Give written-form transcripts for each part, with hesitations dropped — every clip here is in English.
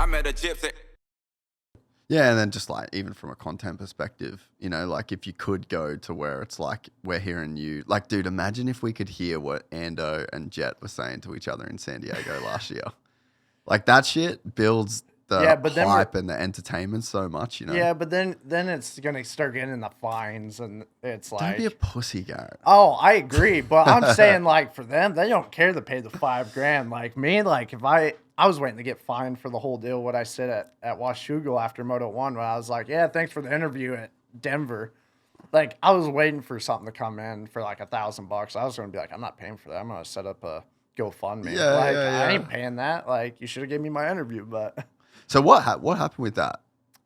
I met a gypsy. Yeah, and then just like even from a content perspective, you know, like if you could go to where it's like we're hearing you, like, dude, imagine if we could hear what Ando and Jet were saying to each other in San Diego last year. Like that shit builds the hype and the entertainment so much, you know. Yeah, but then it's gonna start getting in the fines, and it's like, don't be a pussy, Garrett. Oh, I agree, but I'm saying like for them, they don't care to pay the $5,000. Like me, like if I was waiting to get fined for the whole deal. What I said at Washougal after Moto 1, when I was like, yeah, thanks for the interview at Denver. Like I was waiting for something to come in for like $1,000. I was gonna be like, I'm not paying for that. I'm gonna set up a GoFundMe. Yeah, like yeah. I ain't paying that. Like you should have given me my interview, but. So what happened with that?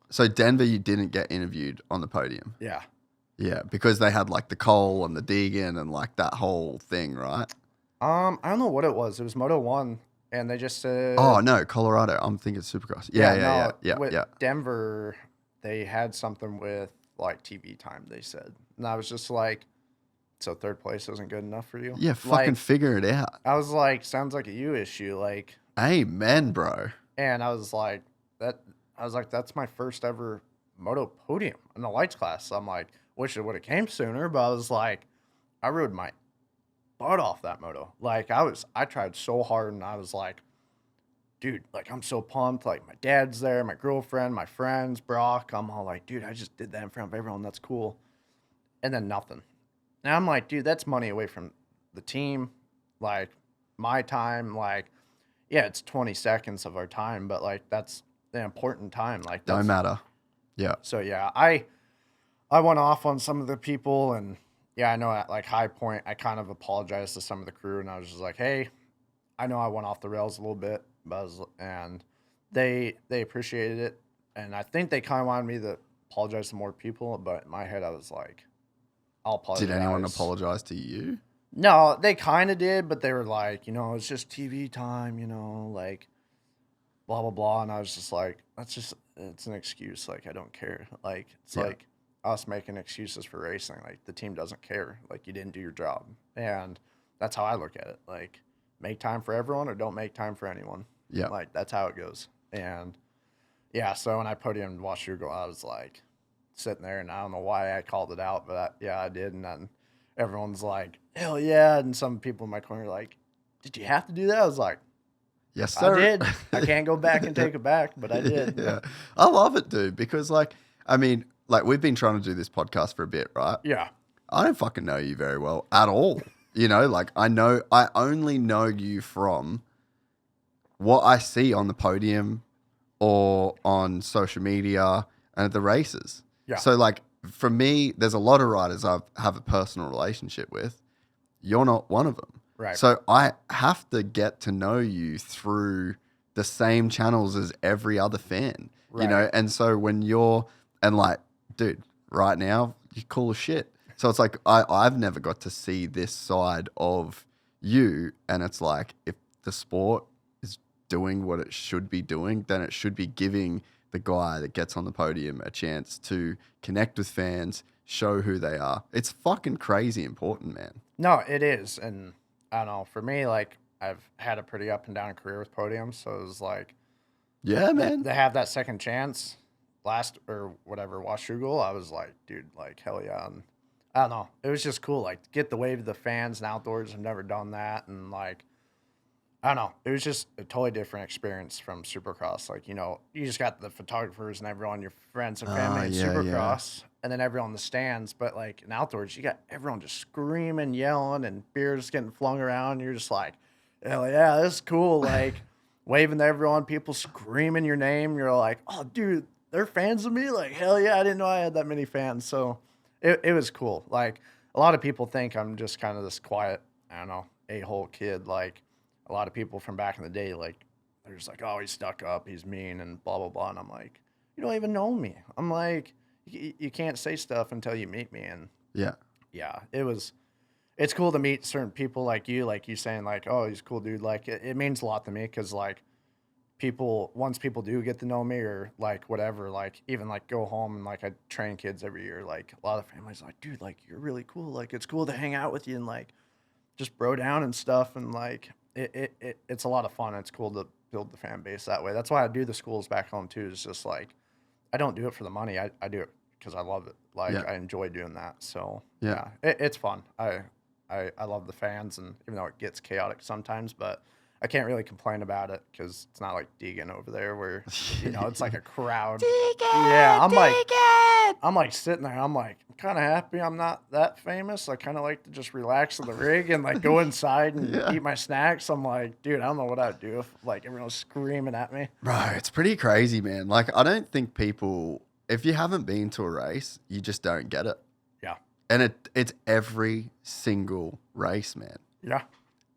So Denver, you didn't get interviewed on the podium. Yeah. Yeah, because they had like the Cole and the Deegan and like that whole thing, right? I don't know what it was. It was Moto 1, and they just said... Oh, no, Colorado. I'm thinking Supercross. Yeah. Denver, they had something with like TV time, they said. And I was just like, so third place isn't good enough for you? Yeah, fucking figure it out. I was like, sounds like a you issue. Like, amen, bro. And I was like, that's my first ever moto podium in the lights class. So I'm like, wish it would have came sooner, but I was like, I rode my butt off that moto. Like I tried so hard, and I was like, dude, like I'm so pumped. Like my dad's there, my girlfriend, my friends, Brock. I'm all like, dude, I just did that in front of everyone. That's cool. And then nothing. And I'm like, dude, that's money away from the team. Like my time, like, yeah, it's 20 seconds of our time, but like that's the important time. Like don't matter. Yeah. So yeah, I went off on some of the people, and yeah, I know at like High Point, I kind of apologized to some of the crew, and I was just like, hey, I know I went off the rails a little bit, and they appreciated it, and I think they kind of wanted me to apologize to more people, but in my head, I was like, I'll apologize. Did anyone apologize to you? No, they kind of did, but they were like, you know, it's just TV time, you know, like, blah, blah, blah. And I was just like, it's an excuse. Like, I don't care. Like, it's like us making excuses for racing. Like, the team doesn't care. Like, you didn't do your job. And that's how I look at it. Like, make time for everyone or don't make time for anyone. Yeah. Like, that's how it goes. And, yeah, so when I podiumed Washougal, I was like sitting there, and I don't know why I called it out, but I did. And then everyone's like, hell yeah. And some people in my corner are like, did you have to do that? I was like, yes, sir. I did. I can't go back and take it back, but I did. Yeah. I love it, dude, because like, I mean, like we've been trying to do this podcast for a bit, right? Yeah. I don't fucking know you very well at all. You know, like I only know you from what I see on the podium or on social media and at the races. Yeah. So like for me, there's a lot of riders I have a personal relationship with. You're not one of them. Right. So I have to get to know you through the same channels as every other fan, you know? And so when like, dude, right now, you're cool as shit. So it's like, I've never got to see this side of you. And it's like, if the sport is doing what it should be doing, then it should be giving the guy that gets on the podium a chance to connect with fans, show who they are. It's fucking crazy important, man. No, it is. And I don't know, for me, like I've had a pretty up and down career with podiums. So it was like, yeah, man, they have that second chance Washougal. I was like, dude, like hell yeah. And I don't know. It was just cool. Like get the wave of the fans and outdoors. I've never done that. And like, I don't know. It was just a totally different experience from Supercross. Like, you know, you just got the photographers and everyone, your friends and family in Supercross, and then everyone in the stands. But like in outdoors, you got everyone just screaming, yelling, and beers getting flung around. And you're just like, hell yeah, this is cool. Like waving to everyone, people screaming your name. You're like, oh, dude, they're fans of me? Like, hell yeah, I didn't know I had that many fans. So it was cool. Like a lot of people think I'm just kind of this quiet, I don't know, a-hole kid. Like, a lot of people from back in the day, like, they're just like, oh, he's stuck up, he's mean, and blah, blah, blah. And I'm like, you don't even know me. I'm like, you can't say stuff until you meet me. And yeah, it's cool to meet certain people like you saying, like, oh, he's a cool dude. Like, it means a lot to me because, like, once people do get to know me or, like, whatever, like, even, like, go home and, like, I train kids every year. Like, a lot of families are like, dude, like, you're really cool. Like, it's cool to hang out with you and, like, just bro down and stuff. And, like, it's a lot of fun. It's cool to build the fan base that way. That's why I do the schools back home too. It's just like, I don't do it for the money. I do it because I love it. Like I enjoy doing that. So it's fun. I love the fans, and even though it gets chaotic sometimes, but I can't really complain about it because it's not like Deegan over there where, it's like a crowd. Deegan, yeah, Deegan! I'm like sitting there. I'm like, I'm kind of happy I'm not that famous. I kind of like to just relax in the rig and like go inside and eat my snacks. I'm like, dude, I don't know what I'd do if like everyone was screaming at me. Bro, it's pretty crazy, man. Like, I don't think people, if you haven't been to a race, you just don't get it. Yeah. And it's every single race, man. Yeah.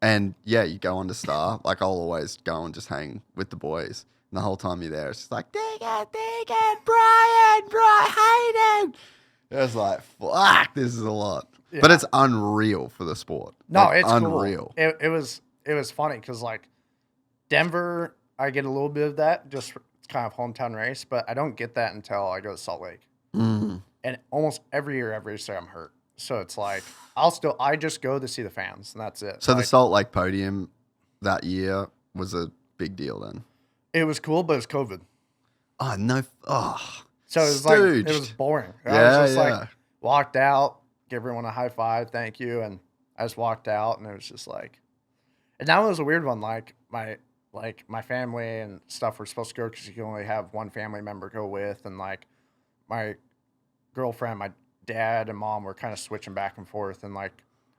And yeah, you go on to Star. Like, I'll always go and just hang with the boys. And the whole time you're there, it's just like, Deegan, Brian, Haiden. It's like, fuck, this is a lot. Yeah. But it's unreal for the sport. No, like, it's unreal. Cool. It was funny because, like, Denver, I get a little bit of that. Just it's kind of hometown race. But I don't get that until I go to Salt Lake. Mm. And almost every year, I'm hurt. So it's like, I just go to see the fans, and that's it. So like, the Salt Lake Podium that year was a big deal then? It was cool, but it was COVID. Oh, no. Oh, so it was stooged. Like, it was boring. Yeah, I was just like, walked out, give everyone a high five, thank you. And I just walked out, and it was just like, and that was a weird one. Like my family and stuff were supposed to go because you can only have one family member go with. And like my girlfriend, my dad and mom were kind of switching back and forth, and like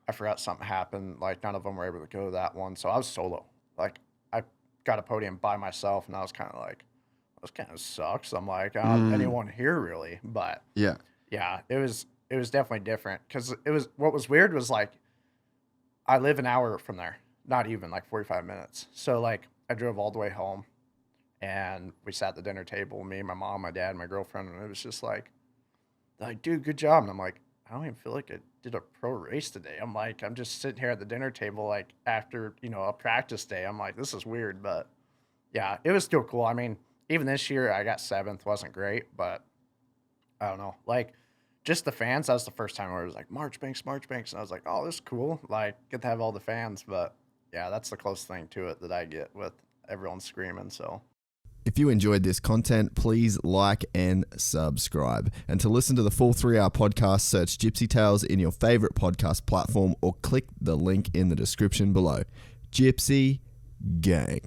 I forgot something happened. Like none of them were able to go to that one, so I was solo. Like I got a podium by myself, and I was kind of like, this kind of sucks. I'm like, I don't have anyone here really, but yeah, it was definitely different because it was what was weird was like I live an hour from there, not even like 45 minutes. So like I drove all the way home, and we sat at the dinner table, me, my mom, my dad, my girlfriend, and it was just like, dude, good job. And I'm like, I don't even feel like I did a pro race today. I'm like, I'm just sitting here at the dinner table, like after, a practice day. I'm like, this is weird, but yeah, it was still cool. I mean, even this year I got 7th, wasn't great, but I don't know. Like just the fans, that was the first time where it was like Marchbanks. And I was like, oh, this is cool. Like get to have all the fans. But yeah, that's the closest thing to it that I get with everyone screaming. So. If you enjoyed this content, please like and subscribe. And to listen to the full 3-hour podcast, search Gypsy Tales in your favorite podcast platform or click the link in the description below. Gypsy Gang.